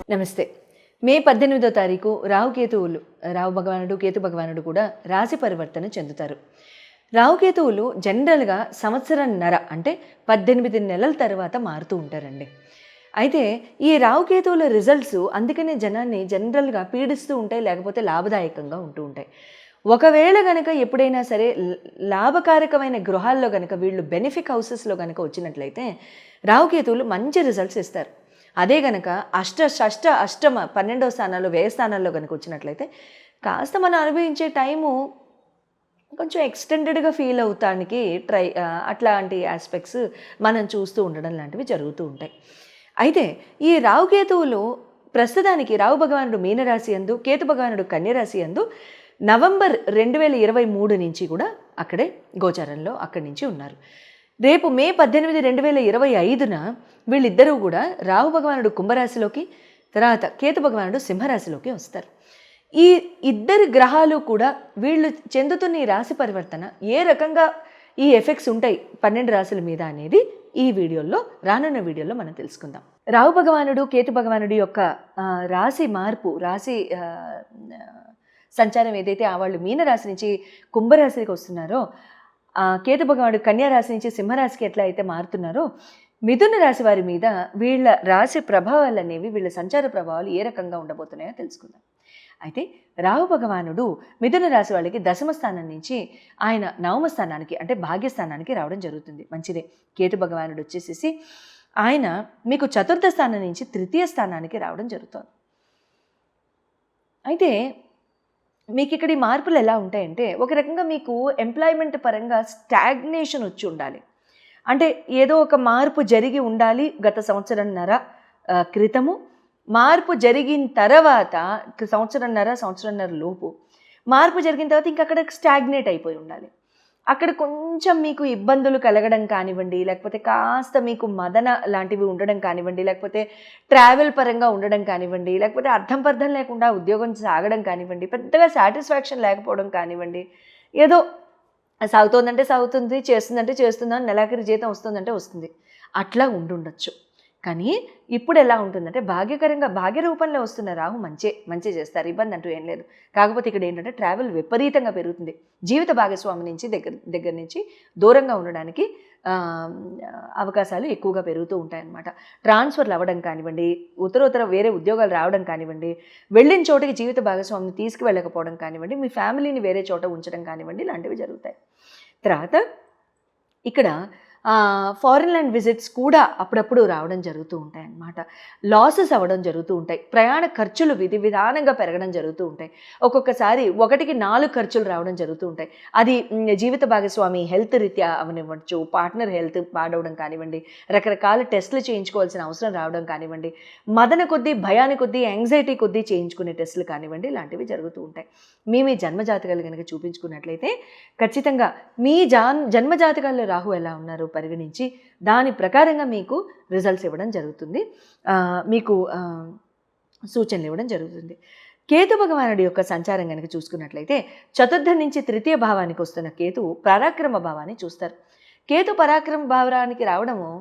నమస్తే. మే 18వ తారీఖు రాహుకేతువులు, రాహు భగవానుడు, కేతు భగవానుడు కూడా రాశి పరివర్తన చెందుతారు. రాహుకేతువులు జనరల్‌గా సంవత్సరన్నర అంటే 18 నెలల తర్వాత మారుతూ ఉంటారండి. అయితే ఈ రాహుకేతువుల రిజల్ట్స్ అందుకనే జనాన్ని జనరల్‌గా పీడిస్తూ ఉంటాయి, లేకపోతే లాభదాయకంగా ఉంటూ ఉంటాయి. ఒకవేళ గనక ఎప్పుడైనా సరే లాభకారకమైన గృహాల్లో గనక వీళ్ళు బెనిఫిక్ హౌసెస్‌లో గనక వచ్చినట్లయితే రాహుకేతువులు మంచి రిజల్ట్స్ ఇస్తారు. అదే గనక అష్టమ 12వ స్థానాల్లో, వ్యయ స్థానాల్లో గనక వచ్చినట్లయితే కాస్త మనం అనుభవించే టైము కొంచెం ఎక్స్టెండెడ్‌గా ఫీల్ అవుతానికి అట్లాంటి ఆస్పెక్ట్స్ మనం చూస్తూ ఉండడం లాంటివి జరుగుతూ ఉంటాయి. అయితే ఈ రాహుకేతువులు ప్రస్తుతానికి రాహు భగవానుడు మీనరాశి యందు, కేతు భగవానుడు కన్యరాశి యందు నవంబర్ 2023 నుంచి కూడా అక్కడే గోచారంలో అక్కడి నుంచి ఉన్నారు. రేపు మే 18, 2025న వీళ్ళిద్దరూ కూడా రాహు భగవానుడు కుంభరాశిలోకి, తర్వాత కేతు భగవానుడు సింహరాశిలోకి వస్తారు. ఈ ఇద్దరు గ్రహాలు కూడా వీళ్ళు చెందుతున్న ఈ రాశి పరివర్తన ఏ రకంగా ఈ ఎఫెక్ట్స్ ఉంటాయి 12 రాశుల మీద అనేది ఈ వీడియోలో, రానున్న వీడియోలో మనం తెలుసుకుందాం. రాహు భగవానుడు, కేతు భగవానుడి యొక్క రాశి మార్పు, రాశి సంచారం ఏదైతే వాళ్ళు మీనరాశి నుంచి కుంభరాశికి వస్తున్నారో, కేతు భగవానుడు కన్యా రాశి నుంచి సింహరాశికి ఎట్లా అయితే మారుతున్నారో, మిథున రాశి వారి మీద వీళ్ళ రాశి ప్రభావాలు అనేవి, వీళ్ళ సంచార ప్రభావాలు ఏ రకంగా ఉండబోతున్నాయో తెలుసుకుందాం. అయితే రాహు భగవానుడు మిథున రాశి వాళ్ళకి దశమ స్థానం నుంచి ఆయన నవమ స్థానానికి అంటే భాగ్యస్థానానికి రావడం జరుగుతుంది. మంచిదే. కేతు భగవానుడు వచ్చేసేసి ఆయన మీకు చతుర్థ స్థానం నుంచి తృతీయ స్థానానికి రావడం జరుగుతుంది. అయితే మీకు ఇక్కడ ఈ మార్పులు ఎలా ఉంటాయంటే, ఒక రకంగా మీకు ఎంప్లాయ్మెంట్ పరంగా స్టాగ్నేషన్ వచ్చి ఉండాలి. అంటే ఏదో ఒక మార్పు జరిగి ఉండాలి గత సంవత్సరన్నర క్రితము. మార్పు జరిగిన తర్వాత సంవత్సరన్నర లోపు మార్పు జరిగిన తర్వాత ఇంక అక్కడ స్టాగ్నేట్ అయిపోయి ఉండాలి. అక్కడ కొంచెం మీకు ఇబ్బందులు కలగడం కానివ్వండి, లేకపోతే కాస్త మీకు మదన లాంటివి ఉండడం కానివ్వండి, లేకపోతే ట్రావెల్ పరంగా ఉండడం కానివ్వండి, లేకపోతే అర్థం పర్థం లేకుండా ఉద్యోగం సాగడం కానివ్వండి, పెద్దగా సాటిస్ఫాక్షన్ లేకపోవడం కానివ్వండి, ఏదో సాగుతోందంటే సాగుతుంది, చేస్తుందంటే చేస్తుందని, నెలాఖరి జీతం వస్తుందంటే వస్తుంది, అట్లా ఉండుండొచ్చు. కానీ ఇప్పుడు ఎలా ఉంటుందంటే భాగ్యకరంగా భాగ్య రూపంలో వస్తున్న రాహు మంచి చేస్తారు, ఇబ్బంది అంటూ ఏం లేదు. కాకపోతే ఇక్కడ ఏంటంటే ట్రావెల్ విపరీతంగా పెరుగుతుంది. జీవిత భాగస్వామి నుంచి దగ్గర నుంచి దూరంగా ఉండడానికి అవకాశాలు ఎక్కువగా పెరుగుతూ ఉంటాయన్నమాట. ట్రాన్స్ఫర్లు అవ్వడం కానివ్వండి, ఉత్తర వేరే ఉద్యోగాలు రావడం కానివ్వండి, వెళ్ళిన చోటికి జీవిత భాగస్వామిని తీసుకువెళ్ళకపోవడం కానివ్వండి, మీ ఫ్యామిలీని వేరే చోట ఉంచడం కానివ్వండి, ఇలాంటివి జరుగుతాయి. తర్వాత ఇక్కడ ఫారిన్ ల్యాండ్ విజిట్స్ కూడా అప్పుడప్పుడు రావడం జరుగుతూ ఉంటాయి అన్నమాట. లాసెస్ అవ్వడం జరుగుతూ ఉంటాయి. ప్రయాణ ఖర్చులు విధానంగా పెరగడం జరుగుతూ ఉంటాయి. ఒక్కొక్కసారి 1కి 4 ఖర్చులు రావడం జరుగుతూ ఉంటాయి. అది జీవిత భాగస్వామి హెల్త్ రీత్యా అవనివ్వచ్చు, పార్ట్నర్ హెల్త్ పాడవడం కానివ్వండి, రకరకాల టెస్టులు చేయించుకోవాల్సిన అవసరం రావడం కానివ్వండి, మదన కొద్దీ, భయాన్ని కొద్దీ, యాంగ్జైటీ కొద్దీ చేయించుకునే టెస్టులు కానివ్వండి, ఇలాంటివి జరుగుతూ ఉంటాయి. మీ జన్మజాతకాలు కనుక చూపించుకున్నట్లయితే ఖచ్చితంగా మీ జన్మజాతకాల్లో రాహు ఎలా ఉన్నారు పరిగణించి దాని ప్రకారంగా మీకు రిజల్ట్స్ ఇవ్వడం జరుగుతుంది, మీకు సూచనలు ఇవ్వడం జరుగుతుంది. కేతు భగవానుడి యొక్క సంచారం కనుక చూసుకున్నట్లయితే చతుర్థ నుంచి తృతీయ భావానికి వస్తున్న కేతు పరాక్రమ భావాన్ని చూస్తారు. కేతు పరాక్రమ భావానికి రావడము,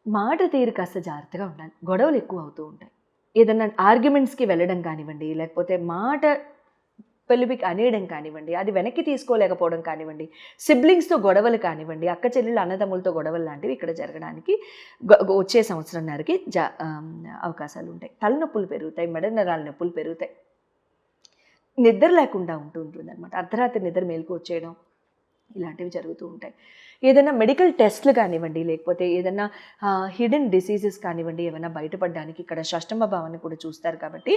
మాట తీరు కాస్త జాగ్రత్తగా ఉండాలి. గొడవలు ఎక్కువ అవుతూ ఉంటాయి. ఏదన్నా ఆర్గ్యుమెంట్స్కి వెళ్ళడం కానివ్వండి, లేకపోతే మాట పెళ్ళికి అనేయడం కానివ్వండి, అది వెనక్కి తీసుకోలేకపోవడం కానివ్వండి, సిబ్లింగ్స్తో గొడవలు కానివ్వండి, అక్క చెల్లెళ్ళు అన్నదమ్ములతో గొడవలు లాంటివి ఇక్కడ జరగడానికి వచ్చే సంవత్సరంన్నరకి అవకాశాలు ఉంటాయి. తలనొప్పులు పెరుగుతాయి, మెడ నరాల నొప్పులు పెరుగుతాయి, నిద్ర లేకుండా ఉంటుంది అనమాట. అర్ధరాత్రి నిద్ర మేలుకు వచ్చేయడం, ఇలాంటివి జరుగుతూ ఉంటాయి. ఏదైనా మెడికల్ టెస్ట్లు కానివ్వండి, లేకపోతే ఏదైనా హిడెన్ డిసీజెస్ కానివ్వండి, ఏమైనా బయటపడడానికి ఇక్కడ షష్టమ భావాన్ని కూడా చూస్తారు కాబట్టి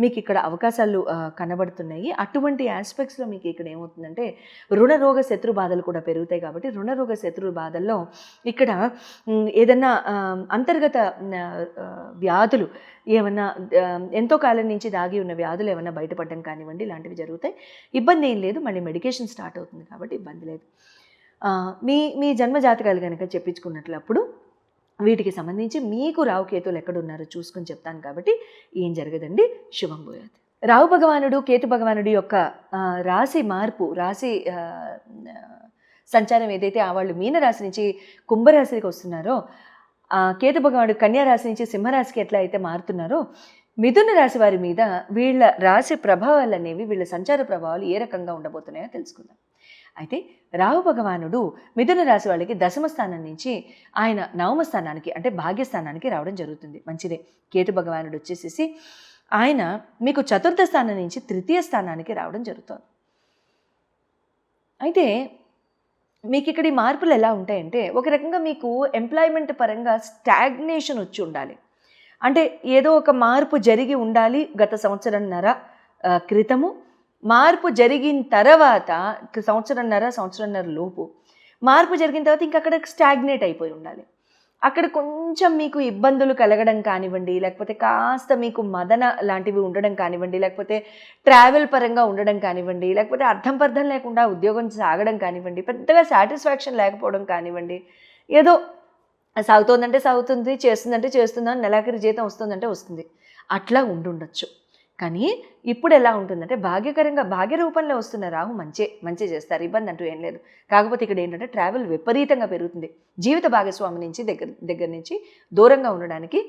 మీకు ఇక్కడ అవకాశాలు కనబడుతున్నాయి. అటువంటి ఆస్పెక్ట్స్లో మీకు ఇక్కడ ఏమవుతుందంటే రుణరోగ శత్రు బాధలు కూడా పెరుగుతాయి. కాబట్టి రుణరోగ శత్రు బాధల్లో ఇక్కడ ఏదైనా అంతర్గత వ్యాధులు ఏమన్నా, ఎంతో కాలం నుంచి దాగి ఉన్న వ్యాధులు ఏమైనా బయటపడడం కానివ్వండి, ఇలాంటివి జరుగుతాయి. ఇబ్బంది ఏం లేదు, మళ్ళీ మెడికేషన్ స్టార్ట్ అవుతుంది కాబట్టి ఇబ్బంది లేదు. మీ జన్మ జాతకాలు కనుక చెప్పించుకున్నట్లప్పుడు వీటికి సంబంధించి మీకు రాహుకేతువులు ఎక్కడున్నారో చూసుకొని చెప్తాను కాబట్టి ఏం జరగదండి, శుభం పోయాది. రాహు భగవానుడు, కేతు భగవానుడి యొక్క రాశి మార్పు, రాశి సంచారం ఏదైతే వాళ్ళు మీనరాశి నుంచి కుంభరాశికి వస్తున్నారో, కేతు భగవానుడు కన్యా రాశి నుంచి సింహరాశికి ఎట్లా అయితే మారుతున్నారో, మిథున రాశి వారి మీద వీళ్ళ రాశి ప్రభావాలు అనేవి, వీళ్ళ సంచార ప్రభావాలు ఏ రకంగా ఉండబోతున్నాయో తెలుసుకుందాం. అయితే రాహు భగవానుడు మిథున రాశి వాళ్ళకి దశమ స్థానం నుంచి ఆయన నవమ స్థానానికి అంటే భాగ్యస్థానానికి రావడం జరుగుతుంది. మంచిదే. కేతు భగవానుడు వచ్చేసేసి ఆయన మీకు చతుర్థ స్థానం నుంచి తృతీయ స్థానానికి రావడం జరుగుతుంది. అయితే మీకు ఇక్కడ ఈ మార్పులు ఎలా ఉంటాయంటే, ఒక రకంగా మీకు ఎంప్లాయ్మెంట్ పరంగా స్టాగ్నేషన్ వచ్చి ఉండాలి. అంటే ఏదో ఒక మార్పు జరిగి ఉండాలి గత సంవత్సరంన్నర క్రితము. మార్పు జరిగిన తర్వాత సంవత్సరంన్నర లోపు మార్పు జరిగిన తర్వాత ఇంక అక్కడ స్టాగ్నేట్ అయిపోయి ఉండాలి. అక్కడ కొంచెం మీకు ఇబ్బందులు కలగడం కానివ్వండి, లేకపోతే కాస్త మీకు మదన లాంటివి ఉండడం కానివ్వండి, లేకపోతే ట్రావెల్ పరంగా ఉండడం కానివ్వండి, లేకపోతే అర్థం పర్థం లేకుండా ఉద్యోగం సాగడం కానివ్వండి, పెద్దగా సాటిస్ఫాక్షన్ లేకపోవడం కానివ్వండి, ఏదో సాగుతోందంటే సాగుతుంది, చేస్తుందంటే చేస్తుందని, నెలాఖరి జీతం వస్తుందంటే వస్తుంది, అట్లా ఉండుండొచ్చు. కానీ ఇప్పుడు ఎలా ఉంటుందంటే భాగ్యకరంగా భాగ్య రూపంలో వస్తున్న రాహు మంచి చేస్తారు, ఇబ్బంది అంటూ ఏం లేదు. కాకపోతే ఇక్కడ ఏంటంటే ట్రావెల్ విపరీతంగా పెరుగుతుంది. జీవిత భాగస్వామి నుంచి దగ్గర నుంచి దూరంగా ఉండడానికి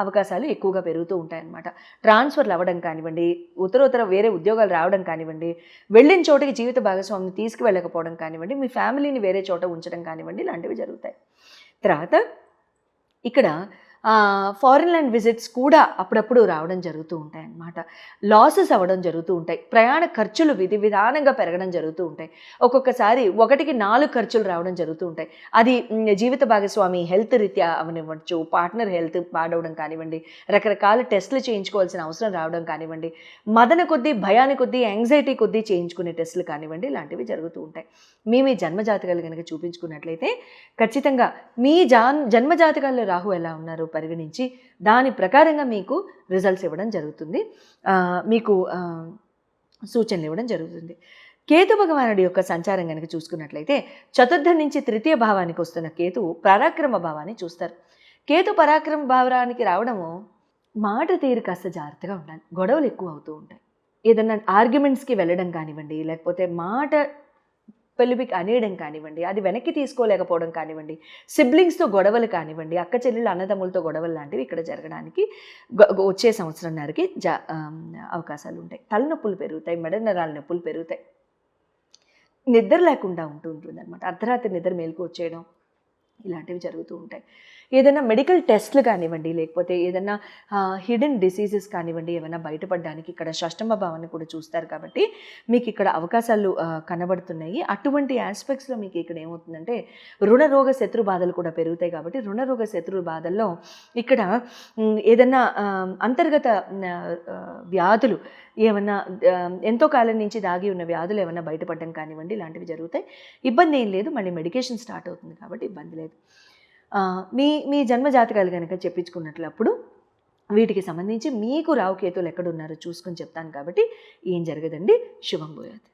అవకాశాలు ఎక్కువగా పెరుగుతూ ఉంటాయన్నమాట. ట్రాన్స్ఫర్లు అవ్వడం కానివ్వండి, ఉత్తర వేరే ఉద్యోగాలు రావడం కానివ్వండి, వెళ్ళిన చోటకి జీవిత భాగస్వామిని తీసుకువెళ్ళకపోవడం కానివ్వండి, మీ ఫ్యామిలీని వేరే చోట ఉంచడం కానివ్వండి, ఇలాంటివి జరుగుతాయి. తర్వాత ఇక్కడ ఫారిన్ ల్యాండ్ విజిట్స్ కూడా అప్పుడప్పుడు రావడం జరుగుతూ ఉంటాయి అన్నమాట. లాసెస్ అవ్వడం జరుగుతూ ఉంటాయి. ప్రయాణ ఖర్చులు విధానంగా పెరగడం జరుగుతూ ఉంటాయి. ఒక్కొక్కసారి 1కి 4 ఖర్చులు రావడం జరుగుతూ ఉంటాయి. అది జీవిత భాగస్వామి హెల్త్ రీత్యా అవనివ్వచ్చు, పార్ట్నర్ హెల్త్ పాడవడం కానివ్వండి, రకరకాల టెస్టులు చేయించుకోవాల్సిన అవసరం రావడం కానివ్వండి, మదన కొద్దీ, భయాని కొద్దీ, యాంగ్జైటీ కొద్దీ చేయించుకునే టెస్టులు కానివ్వండి, ఇలాంటివి జరుగుతూ ఉంటాయి. మీ జన్మజాతకాలు కనుక చూపించుకున్నట్లయితే ఖచ్చితంగా మీ జన్మజాతకాల్లో రాహు ఎలా ఉన్నారు పరిగణించి దాని ప్రకారంగా మీకు రిజల్ట్స్ ఇవ్వడం జరుగుతుంది, మీకు సూచనలు ఇవ్వడం జరుగుతుంది. కేతు భగవానుడి యొక్క సంచారం కనుక చూసుకున్నట్లయితే చతుర్థ నుంచి తృతీయ భావానికి వస్తున్న కేతు పరాక్రమ భావాన్ని చూస్తారు. కేతు పరాక్రమ భావానికి రావడము మాట తీరు కాస్త జాగ్రత్తగా ఉండాలి. గొడవలు ఎక్కువ అవుతూ ఉంటాయి. ఏదన్నా ఆర్గ్యుమెంట్స్కి వెళ్ళడం కానివ్వండి, లేకపోతే మాట పెళ్ళికి అనేయడం కానివ్వండి, అది వెనక్కి తీసుకోలేకపోవడం కానివ్వండి, సిబ్లింగ్స్తో గొడవలు కానివ్వండి, అక్క చెల్లెళ్ళు అన్నదమ్ములతో గొడవలు లాంటివి ఇక్కడ జరగడానికి వచ్చే సంవత్సరంన్నరకి అవకాశాలు ఉంటాయి. తలనొప్పులు పెరుగుతాయి, మెడ నరాల నొప్పులు పెరుగుతాయి, నిద్ర లేకుండా ఉంటుంది అనమాట. అర్ధరాత్రి నిద్ర మేలుకు వచ్చేయడం ఇలాంటివి జరుగుతూ ఉంటాయి. ఏదైనా మెడికల్ టెస్ట్లు కానివ్వండి, లేకపోతే ఏదైనా హిడెన్ డిసీజెస్ కానివ్వండి, ఏమైనా బయటపడడానికి ఇక్కడ షష్టమ భావాన్ని కూడా చూస్తారు కాబట్టి మీకు ఇక్కడ అవకాశాలు కనబడుతున్నాయి. అటువంటి ఆస్పెక్ట్స్లో మీకు ఇక్కడ ఏమవుతుందంటే రుణరోగ శత్రు బాధలు కూడా పెరుగుతాయి. కాబట్టి రుణరోగ శత్రు బాధల్లో ఇక్కడ ఏదైనా అంతర్గత వ్యాధులు ఏమన్నా ఎంతో కాలం నుంచి దాగి ఉన్న వ్యాధులు ఏమైనా బయటపడడం కానివ్వండి, ఇలాంటివి జరుగుతాయి. ఇబ్బంది ఏం లేదు, మళ్ళీ మెడికేషన్ స్టార్ట్ అవుతుంది కాబట్టి ఇబ్బంది లేదు. మీ జన్మజాతకాలు కనుక చెప్పించుకున్నట్లప్పుడు వీటికి సంబంధించి మీకు రావుకేతులు ఎక్కడున్నారో చూసుకొని చెప్తాను కాబట్టి ఏం జరగదండి. శుభం భూయాత్.